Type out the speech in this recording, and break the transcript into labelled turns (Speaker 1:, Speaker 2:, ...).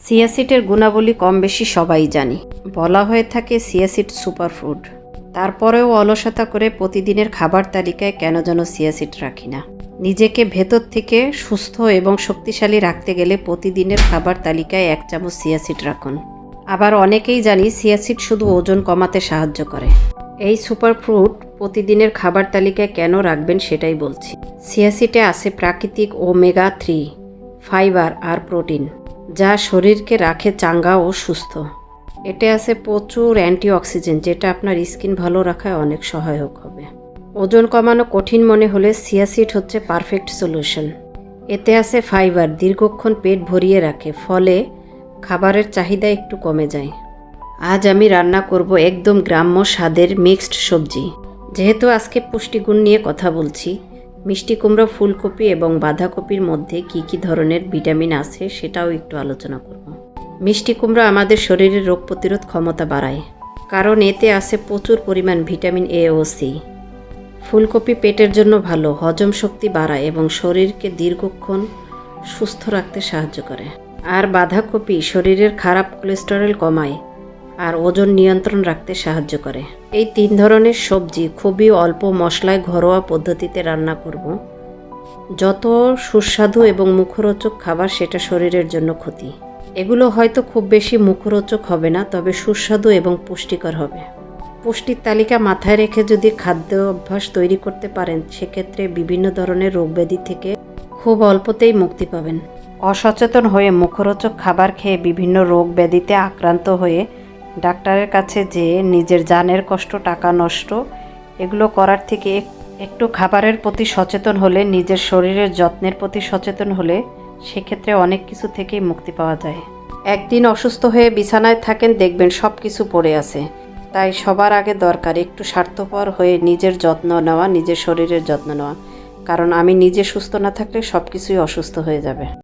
Speaker 1: Chia সিডের গুণাবলী কম বেশি সবাই জানি। বলা হয়ে থাকে চিয়া সিড সুপারফুড। তারপরেও অলসতা করে প্রতিদিনের খাবার তালিকায় কেন যেন চিয়া সিড রাখি না। নিজেকে ভেতর থেকে সুস্থ এবং শক্তিশালী রাখতে গেলে প্রতিদিনের খাবার তালিকায় 1 চামচ চিয়া সিড রাখুন। আবার অনেকেই জানি চিয়া সিড শুধু ওজন কমাতে সাহায্য করে। এই সুপারফুড প্রতিদিনের খাবার তালিকায় কেন রাখবেন সেটাই বলছি। চিয়া সিডে আছে প্রাকৃতিক ওমেগা 3 ফাইবার আর প্রোটিন, যা শরীরকে রাখে চাঙ্গা ও সুস্থ। এতে আছে প্রচুর অ্যান্টিঅক্সিডেন্ট, যেটা আপনার স্কিন ভালো রাখায় অনেক সহায়ক হবে। ওজন কমানো কঠিন মনে হলে চিয়া সিড হচ্ছে পারফেক্ট সলিউশন। এতে আছে ফাইবার, দীর্ঘক্ষণ পেট ভরিয়ে রাখে, ফলে খাবারের চাহিদা একটু কমে যায়। আজ আমি রান্না করব একদম গ্রাম্য স্বাদের মিক্সড সবজি। যেহেতু আজকে পুষ্টিগুণ নিয়ে কথা বলছি, মিষ্টি কুমড়া, ফুলকপি এবং বাঁধাকপির মধ্যে কি কি ধরনের ভিটামিন আছে সেটাও একটু আলোচনা করব। মিষ্টি কুমড়া আমাদের শরীরের রোগ প্রতিরোধ ক্ষমতা বাড়ায়, কারণ এতে আছে প্রচুর পরিমাণ ভিটামিন এ ও সি। ফুলকপি পেটের জন্য ভালো, হজম শক্তি বাড়ায় এবং শরীরকে দীর্ঘক্ষণ সুস্থ রাখতে সাহায্য করে। আর বাঁধাকপি শরীরের খারাপ কোলেস্টেরল কমায় আর ওজন নিয়ন্ত্রণ রাখতে সাহায্য করে। এই 3 ধরনের সবজি খুবই অল্প মশলায় ঘরোয়া পদ্ধতিতে রান্না করব। যত সুস্বাদু এবং মুখরোচক খাবার, সেটা শরীরের জন্য ক্ষতি। এগুলো হয়তো খুব বেশি মুখরোচক হবে না, তবে সুস্বাদু এবং পুষ্টিকর হবে। পুষ্টির তালিকা মাথায় রেখে যদি খাদ্য অভ্যাস তৈরি করতে পারেন, সেক্ষেত্রে বিভিন্ন ধরনের রোগব্যাধি থেকে খুব অল্পতেই মুক্তি পাবেন। অসচেতন হয়ে মুখরোচক খাবার খেয়ে বিভিন্ন রোগ ব্যাধিতে আক্রান্ত হয়ে ডাক্তারের কাছে যেয়ে নিজের জানের কষ্ট, টাকা নষ্ট, এগুলো করার থেকে একটু খাবারের প্রতি সচেতন হলে, নিজের শরীরের যত্নের প্রতি সচেতন হলে, সেক্ষেত্রে অনেক কিছু থেকেই মুক্তি পাওয়া যায়। একদিন অসুস্থ হয়ে বিছানায় থাকেন, দেখবেন সব কিছু পড়ে আছে। তাই সবার আগে দরকার একটু স্বার্থপর হয়ে নিজের যত্ন নেওয়া, নিজের শরীরের যত্ন নেওয়া। কারণ আমি নিজে সুস্থ না থাকলে সব কিছুই অসুস্থ হয়ে যাবে।